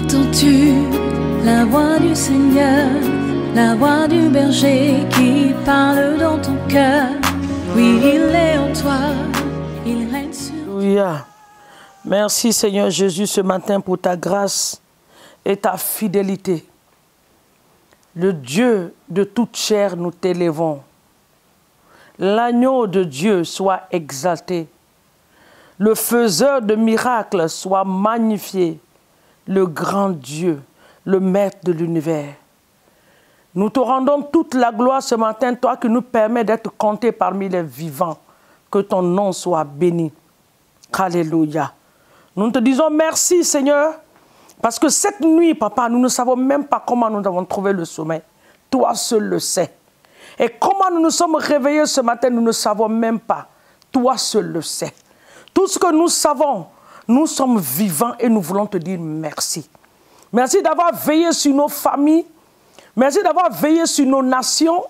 Entends-tu la voix du Seigneur, la voix du berger qui parle dans ton cœur? Oui, il est en toi, il règne sur toi. Alléluia. Merci Seigneur Jésus ce matin pour ta grâce et ta fidélité. Le Dieu de toute chair, nous t'élèvons. L'agneau de Dieu soit exalté. Le faiseur de miracles soit magnifié. Le grand Dieu, le maître de l'univers. Nous te rendons toute la gloire ce matin, toi qui nous permets d'être comptés parmi les vivants. Que ton nom soit béni. Alléluia. Nous te disons merci Seigneur, parce que cette nuit, papa, nous ne savons même pas comment nous avons trouvé le sommeil. Toi seul le sais. Et comment nous nous sommes réveillés ce matin, nous ne savons même pas. Toi seul le sais. Tout ce que nous savons, nous sommes vivants et nous voulons te dire merci. Merci d'avoir veillé sur nos familles. Merci d'avoir veillé sur nos nations.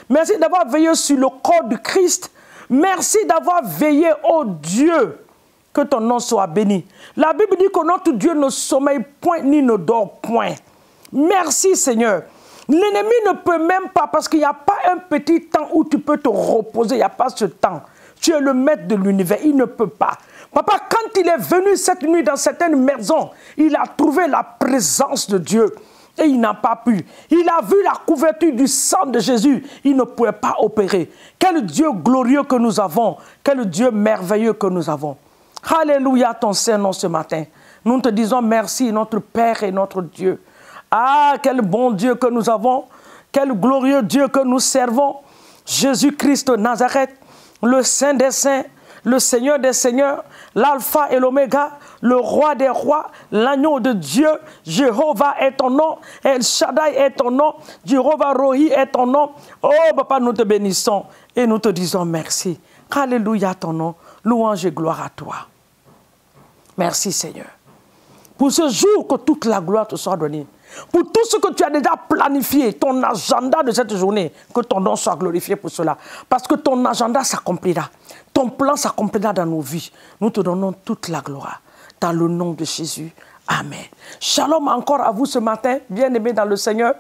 Merci d'avoir veillé sur le corps du Christ. Merci d'avoir veillé, oh Dieu, que ton nom soit béni. La Bible dit que notre Dieu ne sommeille point ni ne dort point. Merci Seigneur. L'ennemi ne peut même pas, parce qu'il n'y a pas un petit temps où tu peux te reposer. Il n'y a pas ce temps. Tu es le maître de l'univers. Il ne peut pas. Papa, quand il est venu cette nuit dans certaines maisons, il a trouvé la présence de Dieu. Et il n'a pas pu. Il a vu la couverture du sang de Jésus. Il ne pouvait pas opérer. Quel Dieu glorieux que nous avons. Quel Dieu merveilleux que nous avons. Alléluia ton Saint-Nom ce matin. Nous te disons merci, notre Père et notre Dieu. Ah, quel bon Dieu que nous avons. Quel glorieux Dieu que nous servons. Jésus-Christ de Nazareth, le Saint des Saints, le Seigneur des Seigneurs, l'Alpha et l'Oméga, le Roi des Rois, l'agneau de Dieu. Jéhovah est ton nom, El Shaddai est ton nom, Jéhovah Rohi est ton nom. Oh papa, nous te bénissons et nous te disons merci. Alléluia ton nom, louange et gloire à toi. Merci Seigneur. Pour ce jour, que toute la gloire te soit donnée. Pour tout ce que tu as déjà planifié, ton agenda de cette journée, que ton nom soit glorifié pour cela. Parce que ton agenda s'accomplira. Ton plan s'accomplira dans nos vies. Nous te donnons toute la gloire. Dans le nom de Jésus. Amen. Shalom encore à vous ce matin, bien-aimés dans le Seigneur.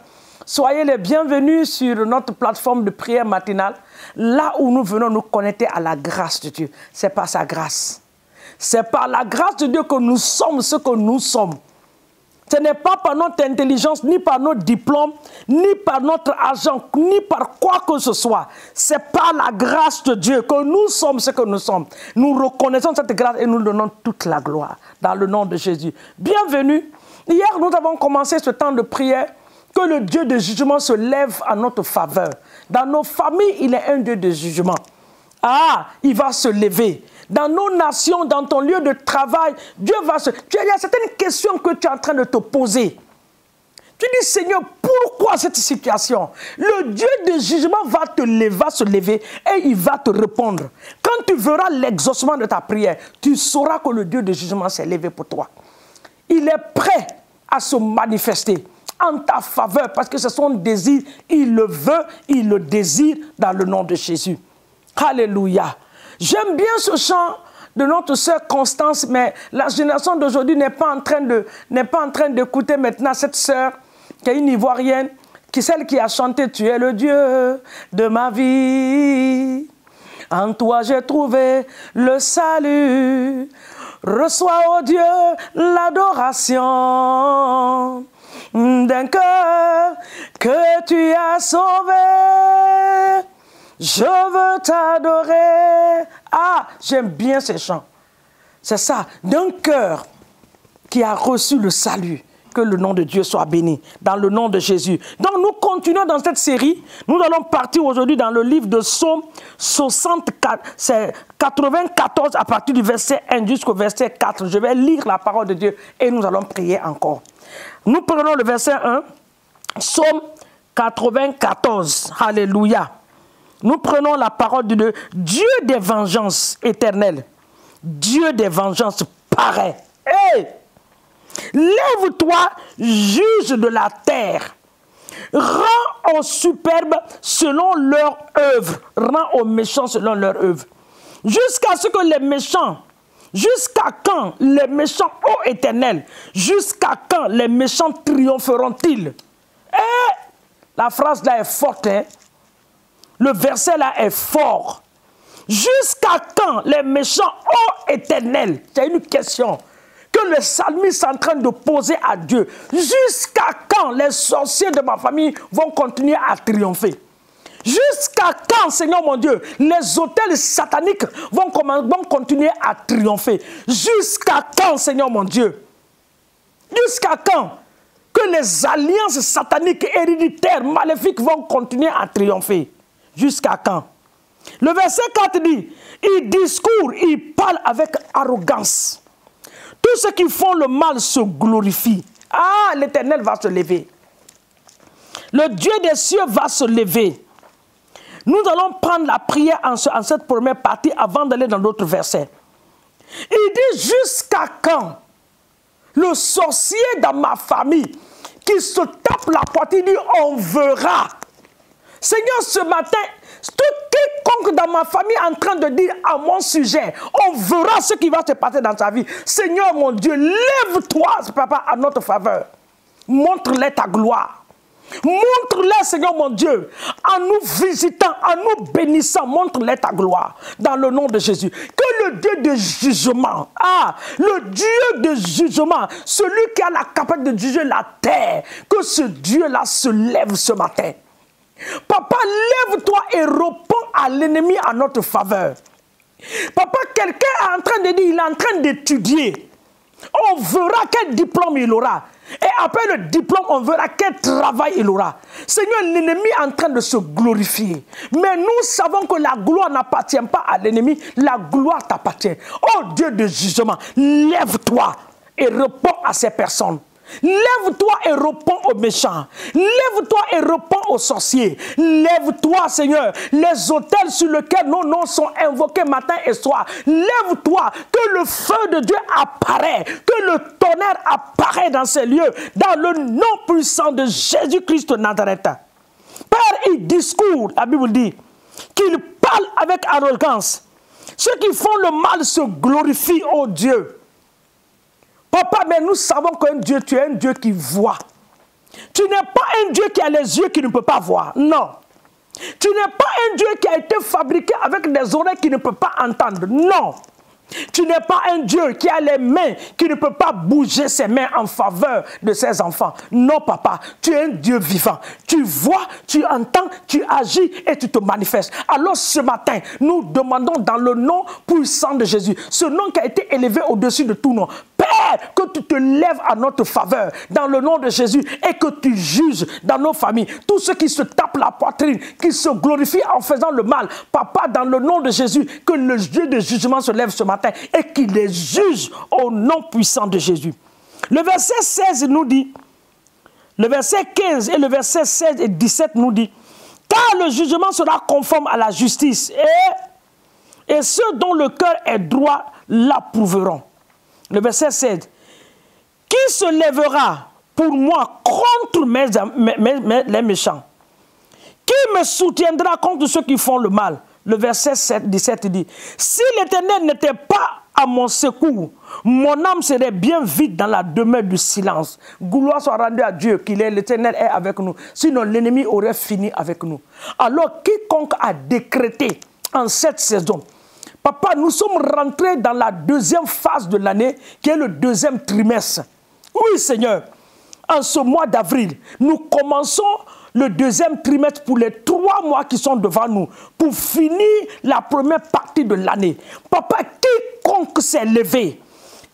Soyez les bienvenus sur notre plateforme de prière matinale. Là où nous venons nous connecter à la grâce de Dieu. C'est par sa grâce. C'est par la grâce de Dieu que nous sommes ce que nous sommes. Ce n'est pas par notre intelligence, ni par notre diplôme, ni par notre argent, ni par quoi que ce soit. C'est par la grâce de Dieu que nous sommes ce que nous sommes. Nous reconnaissons cette grâce et nous donnons toute la gloire dans le nom de Jésus. Bienvenue. Hier, nous avons commencé ce temps de prière. Que le Dieu de jugement se lève à notre faveur. Dans nos familles, il est un Dieu de jugement. Ah, il va se lever. Dans nos nations, dans ton lieu de travail, Dieu va se... Il y a certaines questions que tu es en train de te poser. Tu dis, Seigneur, pourquoi cette situation? Le Dieu de jugement va se lever et il va te répondre. Quand tu verras l'exaucement de ta prière, tu sauras que le Dieu de jugement s'est levé pour toi. Il est prêt à se manifester en ta faveur parce que c'est son désir. Il le veut, il le désire dans le nom de Jésus. Alléluia. J'aime bien ce chant de notre sœur Constance, mais la génération d'aujourd'hui n'est pas en train d'écouter maintenant cette sœur qui est une Ivoirienne, celle qui a chanté « Tu es le Dieu de ma vie, en toi j'ai trouvé le salut, reçois, ô Dieu, l'adoration d'un cœur que tu as sauvé. Je veux t'adorer. » Ah, j'aime bien ces chants. C'est ça, d'un cœur qui a reçu le salut. Que le nom de Dieu soit béni, dans le nom de Jésus. Donc nous continuons dans cette série. Nous allons partir aujourd'hui dans le livre de Psaume 94 à partir du verset 1 jusqu'au verset 4. Je vais lire la parole de Dieu et nous allons prier encore. Nous prenons le verset 1, Psaume 94. Alléluia. Nous prenons la parole de Dieu. Dieu des vengeances éternelles. Dieu des vengeances paraît. Hey! Lève-toi, juge de la terre. Rends aux superbes selon leur œuvre. Rends aux méchants selon leur œuvre. Jusqu'à ce que les méchants Jusqu'à quand les méchants, ô Éternel, jusqu'à quand les méchants triompheront-ils? Eh, la phrase là est forte, hein? Le verset là est fort. Jusqu'à quand les méchants, ô Éternel? C'est une question que le psalmiste est en train de poser à Dieu. Jusqu'à quand les sorciers de ma famille vont continuer à triompher? Jusqu'à quand, Seigneur mon Dieu, les autels sataniques vont continuer à triompher? Jusqu'à quand, Seigneur mon Dieu? Jusqu'à quand que les alliances sataniques, héréditaires, maléfiques vont continuer à triompher? Jusqu'à quand? Le verset 4 dit, il discourt, il parle avec arrogance. Tous ceux qui font le mal se glorifient. Ah, l'Éternel va se lever. Le Dieu des cieux va se lever. Nous allons prendre la prière en cette première partie avant d'aller dans d'autres versets. Il dit, jusqu'à quand le sorcier dans ma famille qui se tape la poitrine, dit, on verra. Seigneur, ce matin, quiconque dans ma famille est en train de dire à mon sujet, on verra ce qui va se passer dans sa vie. Seigneur mon Dieu, lève-toi, papa, à notre faveur. Montre-les ta gloire. Montre-les, Seigneur mon Dieu, en nous visitant, en nous bénissant, montre-les ta gloire, dans le nom de Jésus. Que le Dieu de jugement, le Dieu de jugement, celui qui a la capacité de juger la terre, que ce Dieu-là se lève ce matin. Papa, lève-toi et réponds à l'ennemi à notre faveur. Papa, quelqu'un est en train de dire, il est en train d'étudier. On verra quel diplôme il aura. Et après le diplôme, on verra quel travail il aura. Seigneur, l'ennemi est en train de se glorifier. Mais nous savons que la gloire n'appartient pas à l'ennemi. La gloire t'appartient. Oh Dieu de jugement, lève-toi et réponds à ces personnes. Lève-toi et réponds aux méchants. Lève-toi et réponds aux sorciers. Lève-toi, Seigneur, les autels sur lesquels nos noms sont invoqués matin et soir. Lève-toi, que le feu de Dieu apparaît, que le tonnerre apparaît dans ces lieux, dans le nom puissant de Jésus-Christ de Nazareth. Père, il discourt, la Bible dit, qu'il parle avec arrogance. Ceux qui font le mal se glorifient, ô Dieu. Papa, mais nous savons qu'un Dieu, tu es un Dieu qui voit. Tu n'es pas un Dieu qui a les yeux qui ne peut pas voir. Non. Tu n'es pas un Dieu qui a été fabriqué avec des oreilles qui ne peut pas entendre. Non. Tu n'es pas un Dieu qui a les mains, qui ne peut pas bouger ses mains en faveur de ses enfants. Non, papa, tu es un Dieu vivant. Tu vois, tu entends, tu agis et tu te manifestes. Alors ce matin, nous demandons dans le nom puissant de Jésus, ce nom qui a été élevé au-dessus de tout nom, Père, que tu te lèves à notre faveur dans le nom de Jésus et que tu juges dans nos familles. Tous ceux qui se tapent la poitrine, qui se glorifient en faisant le mal, papa, dans le nom de Jésus, que le Dieu de jugement se lève ce matin et qu'il les juge au nom puissant de Jésus. Le verset 16 nous dit, le verset 15 et le verset 16 et 17 nous dit, car le jugement sera conforme à la justice et ceux dont le cœur est droit l'approuveront. Le verset 16. Qui se lèvera pour moi contre les méchants? Qui me soutiendra contre ceux qui font le mal? Le verset 17 dit, si l'Éternel n'était pas à mon secours, mon âme serait bien vide dans la demeure du silence. Gloire soit rendue à Dieu, qu'il est, l'Éternel est avec nous. Sinon l'ennemi aurait fini avec nous. Alors quiconque a décrété en cette saison, papa, nous sommes rentrés dans la deuxième phase de l'année, qui est le deuxième trimestre. Oui, Seigneur, en ce mois d'avril, nous commençons le deuxième trimestre pour les 3 mois qui sont devant nous, pour finir la première partie de l'année. Papa, quiconque s'est levé,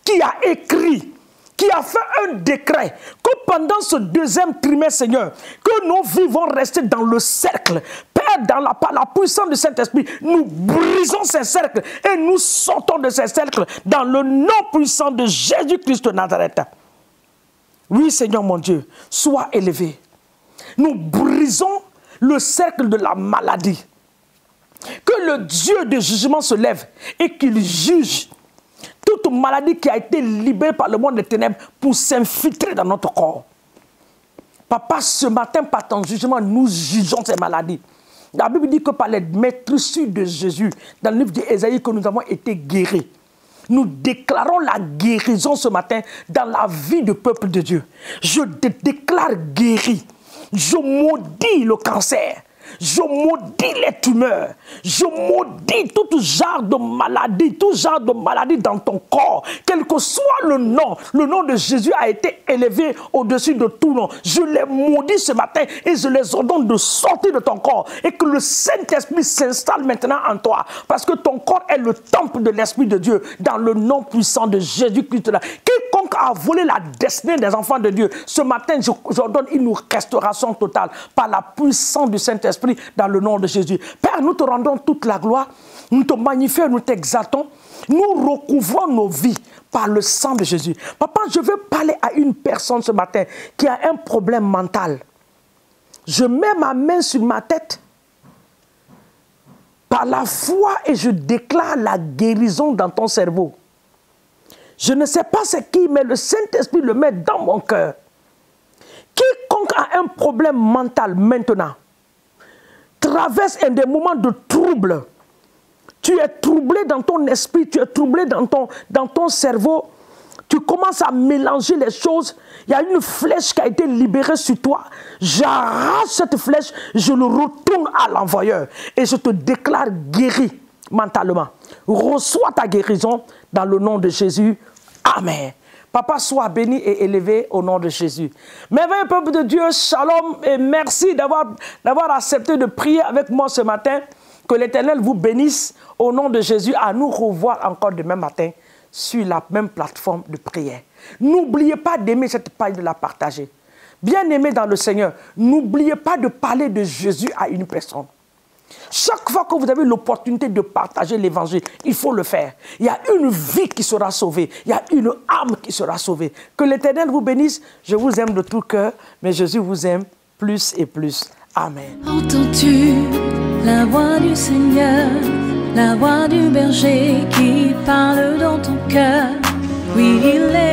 qui a écrit, qui a fait un décret, que pendant ce deuxième trimestre, Seigneur, que nos vies vont rester dans le cercle. Père, par la puissance de Saint-Esprit, nous brisons ces cercles et nous sortons de ces cercles dans le nom puissant de Jésus-Christ de Nazareth. Oui, Seigneur mon Dieu, sois élevé. Nous brisons le cercle de la maladie. Que le Dieu de jugement se lève et qu'il juge toute maladie qui a été libérée par le monde des ténèbres pour s'infiltrer dans notre corps. Papa, ce matin, par ton jugement, nous jugeons ces maladies. La Bible dit que par les maîtresses de Jésus, dans le livre d'Ésaïe, que nous avons été guéris. Nous déclarons la guérison ce matin dans la vie du peuple de Dieu. Je te déclare guéri. Je maudis le cancer. Je maudis les tumeurs. Je maudis tout genre de maladie dans ton corps. Quel que soit le nom de Jésus a été élevé au-dessus de tout nom. Je les maudis ce matin et je les ordonne de sortir de ton corps. Et que le Saint-Esprit s'installe maintenant en toi. Parce que ton corps est le temple de l'Esprit de Dieu. Dans le nom puissant de Jésus-Christ. Quiconque a volé la destinée des enfants de Dieu, ce matin, j'ordonne une restauration totale par la puissance du Saint-Esprit. Dans le nom de Jésus. Père, nous te rendons toute la gloire, nous te magnifions, nous t'exaltons, nous recouvrons nos vies par le sang de Jésus. Papa, je veux parler à une personne ce matin qui a un problème mental. Je mets ma main sur ma tête par la foi et je déclare la guérison dans ton cerveau. Je ne sais pas c'est qui, mais le Saint-Esprit le met dans mon cœur. Quiconque a un problème mental maintenant, traverse des moments de trouble. Tu es troublé dans ton esprit, tu es troublé dans ton cerveau. Tu commences à mélanger les choses. Il y a une flèche qui a été libérée sur toi. J'arrache cette flèche, je le retourne à l'envoyeur. Et je te déclare guéri mentalement. Reçois ta guérison dans le nom de Jésus. Amen. Papa, sois béni et élevé au nom de Jésus. Merveilleux peuple de Dieu, shalom et merci d'avoir accepté de prier avec moi ce matin. Que l'Éternel vous bénisse au nom de Jésus. À nous revoir encore demain matin sur la même plateforme de prière. N'oubliez pas d'aimer cette page, de la partager. Bien-aimé dans le Seigneur, n'oubliez pas de parler de Jésus à une personne. Chaque fois que vous avez l'opportunité de partager l'évangile, il faut le faire. Il y a une vie qui sera sauvée. Il y a une âme qui sera sauvée. Que l'Éternel vous bénisse. Je vous aime de tout cœur, mais Jésus vous aime plus et plus. Amen. Entends-tu la voix du Seigneur, la voix du berger qui parle dans ton cœur? Oui, il est